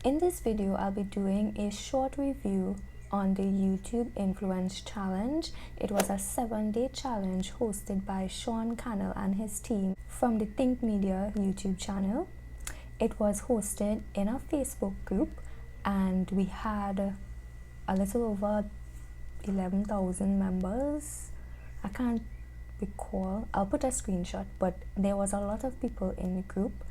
In this video, I'll be doing a short review on the YouTube Influence Challenge. It was a 7-day challenge hosted by Sean Cannell and his team from the Think Media YouTube channel. It was hosted in a Facebook group, and we had a little over 11,000 members. I can't recall. I'll put a screenshot, but there was a lot of people in the group,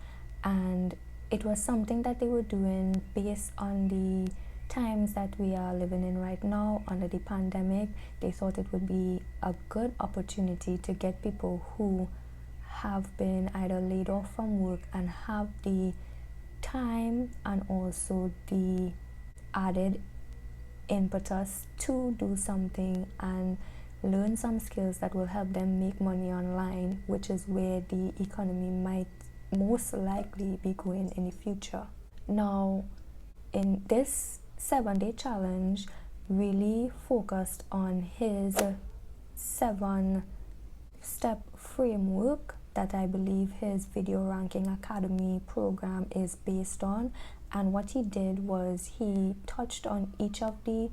and it was something that they were doing based on the times that we are living in right now under the pandemic. They thought it would be a good opportunity to get people who have been either laid off from work and have the time and also the added impetus to do something and learn some skills that will help them make money online, which is where the economy might most likely be going in the future. Now, in this 7-day challenge, really focused on his 7-step framework that I believe his Video Ranking Academy program is based on. And what he did was he touched on each of the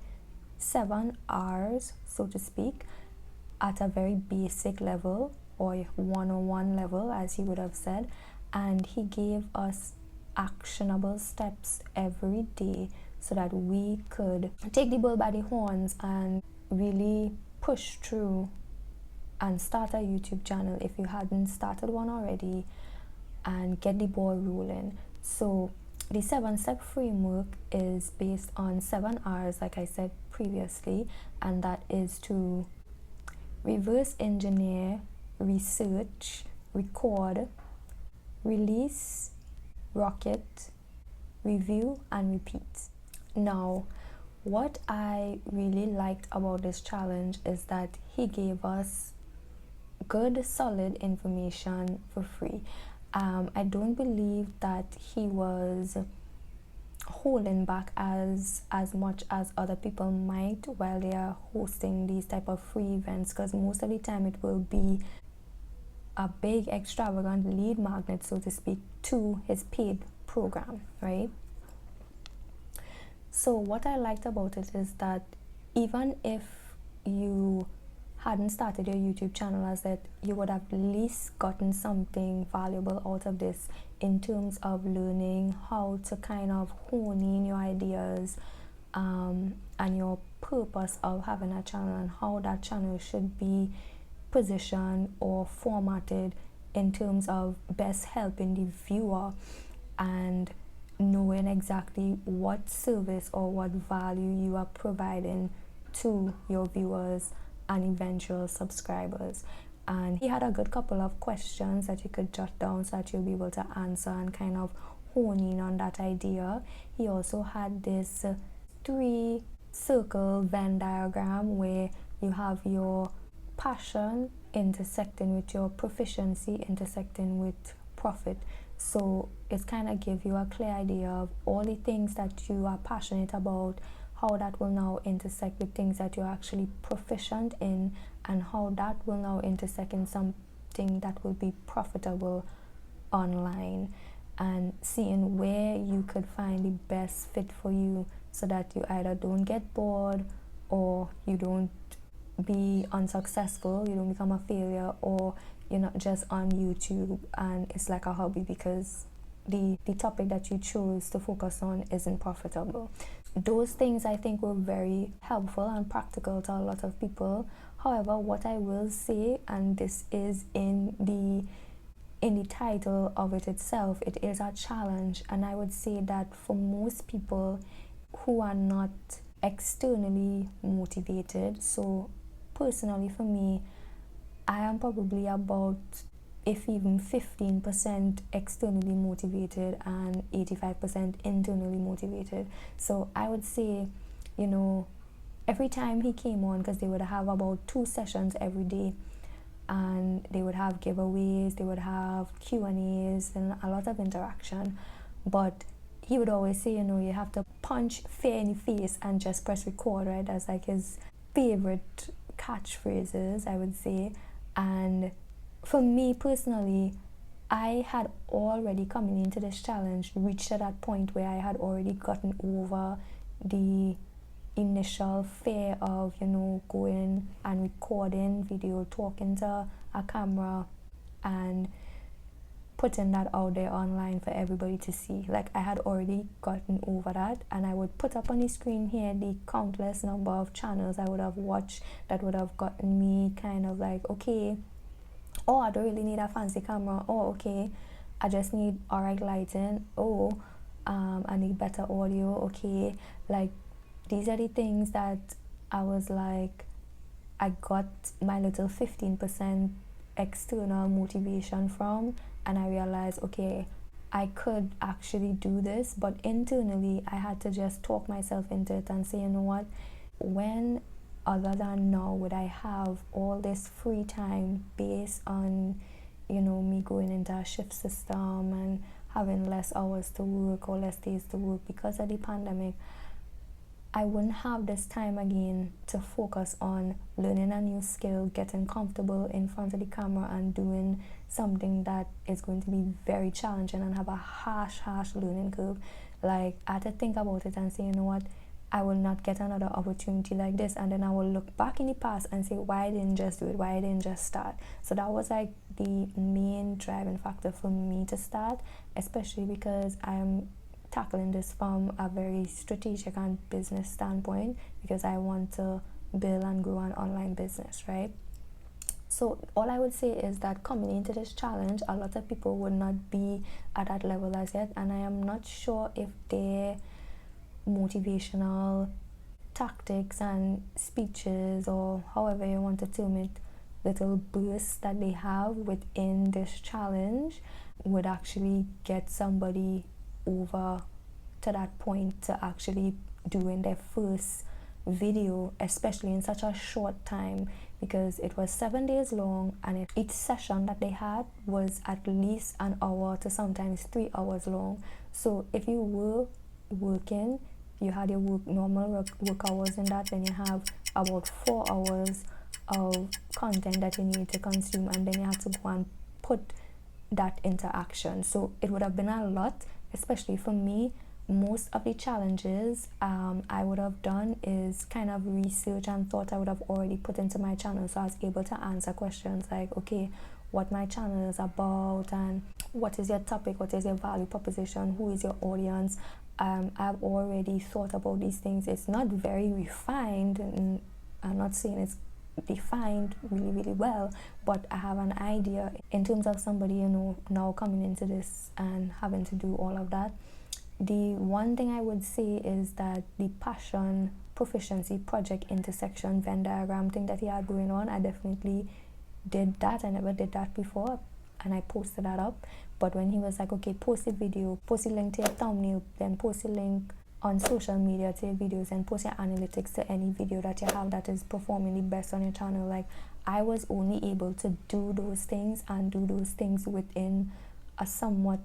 7 R's, so to speak, at a very basic level or 101 level, as he would have said. And he gave us actionable steps every day so that we could take the bull by the horns and really push through and start a YouTube channel if you hadn't started one already, and get the ball rolling. So the 7-step framework is based on 7 R's, like I said previously, and that is to reverse engineer, research, record, release, rocket, review, and repeat. Now, what I really liked about this challenge is that he gave us good, solid information for free. I don't believe that he was holding back as much as other people might while they are hosting these type of free events, because most of the time it will be a big extravagant lead magnet, so to speak, to his paid program, right? So what I liked about it is that even if you hadn't started your YouTube channel as that, you would have at least gotten something valuable out of this in terms of learning how to kind of hone in your ideas and your purpose of having a channel, and how that channel should be positioned or formatted in terms of best helping the viewer and knowing exactly what service or what value you are providing to your viewers and eventual subscribers. And he had a good couple of questions that you could jot down so that you'll be able to answer and kind of hone in on that idea. He also had this 3-circle Venn diagram where you have your passion intersecting with your proficiency intersecting with profit. So it's kind of give you a clear idea of all the things that you are passionate about, how that will now intersect with things that you're actually proficient in, and how that will now intersect in something that will be profitable online, and seeing where you could find the best fit for you so that you either don't get bored, or you don't be unsuccessful, you don't become a failure, or you're not just on YouTube and it's like a hobby because the topic that you chose to focus on isn't profitable. Those things I think were very helpful and practical to a lot of people. However, what I will say, and this is in the title of it itself, it is a challenge, and I would say that for most people who are not externally motivated, so personally for me, I am probably about, if even 15% externally motivated and 85% internally motivated. So I would say, you know, every time he came on, because they would have about 2 sessions every day, and they would have giveaways, they would have Q&As and a lot of interaction, but he would always say, you know, you have to punch fear in the face and just press record, right? That's like his favorite catchphrases, I would say. And for me personally, I had already, coming into this challenge, reached to that point where I had already gotten over the initial fear of, going and recording video, talking to a camera, and putting that out there online for everybody to see. Like, I had already gotten over that, and I would put up on the screen here the countless number of channels I would have watched that would have gotten me kind of like, okay, oh, I don't really need a fancy camera. Oh, okay, I just need alright lighting. Oh, I need better audio. Okay, like, these are the things that I was like, I got my little 15% external motivation from, and I realized, okay, I could actually do this. But internally, I had to just talk myself into it and say, you know what, when other than now would I have all this free time based on, me going into a shift system and having less hours to work or less days to work because of the pandemic? I wouldn't have this time again to focus on learning a new skill, getting comfortable in front of the camera, and doing something that is going to be very challenging and have a harsh learning curve. Like, I had to think about it and say, you know what, I will not get another opportunity like this. And then I will look back in the past and say, why I didn't just do it? Why I didn't just start? So that was like the main driving factor for me to start, especially because I'm tackling this from a very strategic and business standpoint, because I want to build and grow an online business, right? So all I would say is that coming into this challenge, a lot of people would not be at that level as yet, and I am not sure if their motivational tactics and speeches, or however you want to term it, little bursts that they have within this challenge, would actually get somebody over to that point to actually doing their first video, especially in such a short time, because it was 7 days long, and each session that they had was at least an hour to sometimes 3 hours long. So if you were working, you had your normal work hours in that, then you have about 4 hours of content that you need to consume, and then you have to go and put that into action. So it would have been a lot, especially for me. Most of the challenges I would have done is kind of research and thought I would have already put into my channel, so I was able to answer questions like, okay, what my channel is about, and what is your topic, what is your value proposition, who is your audience. I've already thought about these things. It's not very refined, and I'm not saying it's defined really well, but I have an idea in terms of somebody, now coming into this and having to do all of that. The one thing I would say is that the passion, proficiency, project, intersection, Venn diagram thing that he had going on, I definitely did that. I never did that before, and I posted that up. But when he was like, okay, post a video, post a link to your thumbnail, then post a link on social media to your videos, and post your analytics to any video that you have that is performing the best on your channel, like, I was only able to do those things and do those things within a somewhat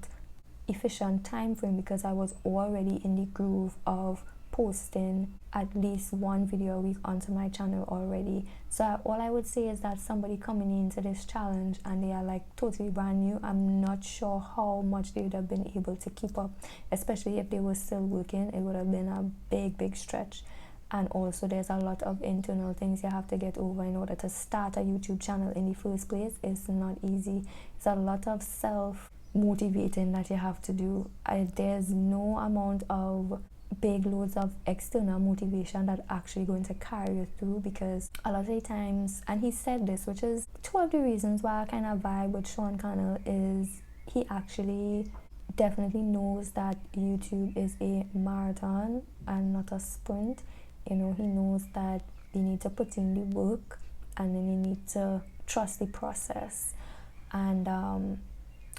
efficient time frame, because I was already in the groove of posting at least one video a week onto my channel already. So all I would say is that somebody coming into this challenge and they are like totally brand new, I'm not sure how much they would have been able to keep up, especially if they were still working. It would have been a big stretch. And also, there's a lot of internal things you have to get over in order to start a YouTube channel in the first place. It's not easy. It's a lot of self motivating that you have to do. There's no amount of big loads of external motivation that actually going to carry you through, because a lot of the times, and he said this, which is two of the reasons why I kind of vibe with Sean Cannell, is he actually definitely knows that YouTube is a marathon and not a sprint. He knows that you need to put in the work, and then you need to trust the process. And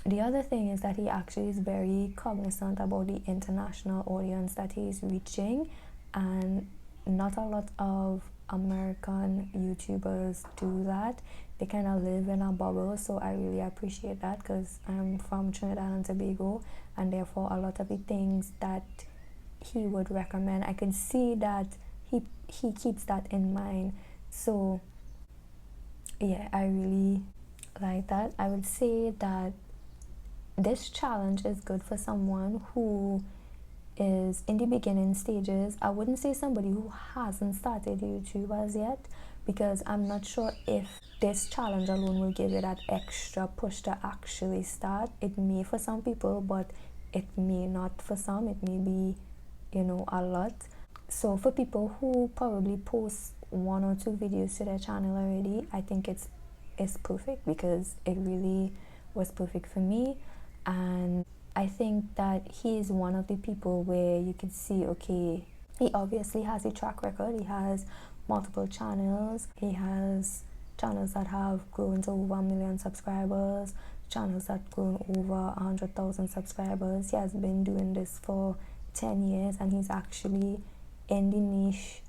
the other thing is that he actually is very cognizant about the international audience that he is reaching, and not a lot of American YouTubers do that. They kind of live in a bubble, so I really appreciate that, because I'm from Trinidad and Tobago, and therefore a lot of the things that he would recommend, I can see that he keeps that in mind. So yeah, I really like that. I would say that this challenge is good for someone who is in the beginning stages. I wouldn't say somebody who hasn't started YouTube as yet, because I'm not sure if this challenge alone will give you that extra push to actually start. It may for some people, but it may not for some. It may be, a lot. So for people who probably post 1 or 2 videos to their channel already, I think it's perfect, because it really was perfect for me. And I think that he is one of the people where you can see, okay, he obviously has a track record. He has multiple channels. He has channels that have grown to over 1 million subscribers, channels that grown over 100,000 subscribers. He has been doing this for 10 years, and he's actually in the niche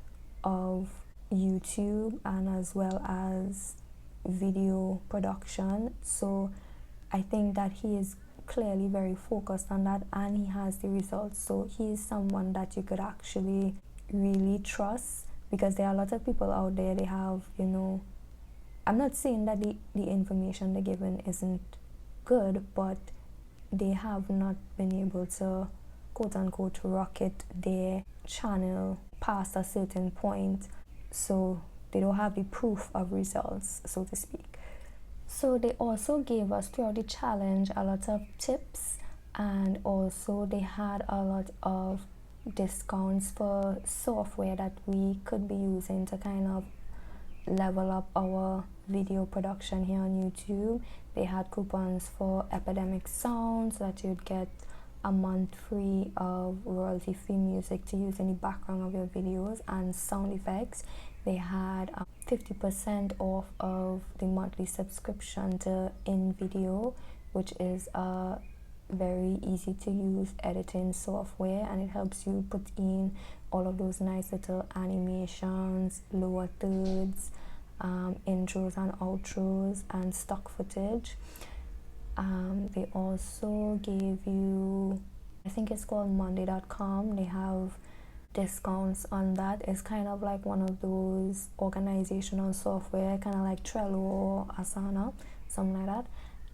of YouTube and as well as video production. So I think that he is clearly very focused on that, and he has the results. So he is someone that you could actually really trust, because there are a lot of people out there, they have, I'm not saying that the information they're given isn't good, but they have not been able to quote unquote rocket their channel past a certain point, so they don't have the proof of results, so to speak. So they also gave us throughout the challenge a lot of tips, and also they had a lot of discounts for software that we could be using to kind of level up our video production here on YouTube. They had coupons for Epidemic Sound, so that you'd get a month free of royalty free music to use in the background of your videos, and sound effects. They had 50% off of the monthly subscription to InVideo, which is a very easy to use editing software, and it helps you put in all of those nice little animations, lower thirds, intros and outros, and stock footage. They also gave you, I think it's called Monday.com. They have discounts on that. It's kind of like one of those organizational software, kind of like Trello or Asana, something like that.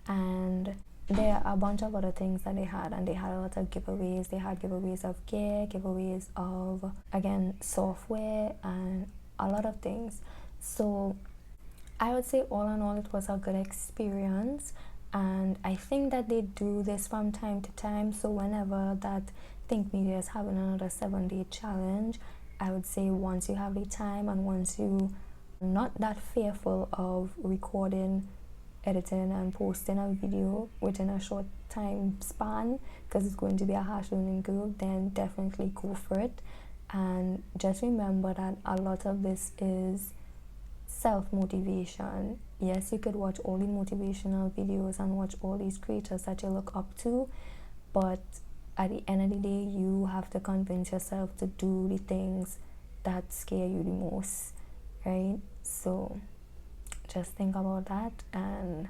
And there are a bunch of other things that they had, and they had a lot of giveaways. They had giveaways of gear, giveaways of, again, software, and a lot of things. So I would say all in all, it was a good experience. And I think that they do this from time to time. So whenever that Think Media is having another 7-day challenge, I would say once you have the time, and once you are not that fearful of recording, editing and posting a video within a short time span, because it's going to be a harsh learning curve, then definitely go for it. And just remember that a lot of this is self-motivation. Yes, you could watch all the motivational videos and watch all these creators that you look up to, but at the end of the day, you have to convince yourself to do the things that scare you the most, right? So just think about that, and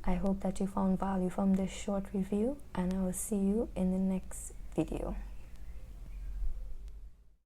I hope that you found value from this short review, and I will see you in the next video.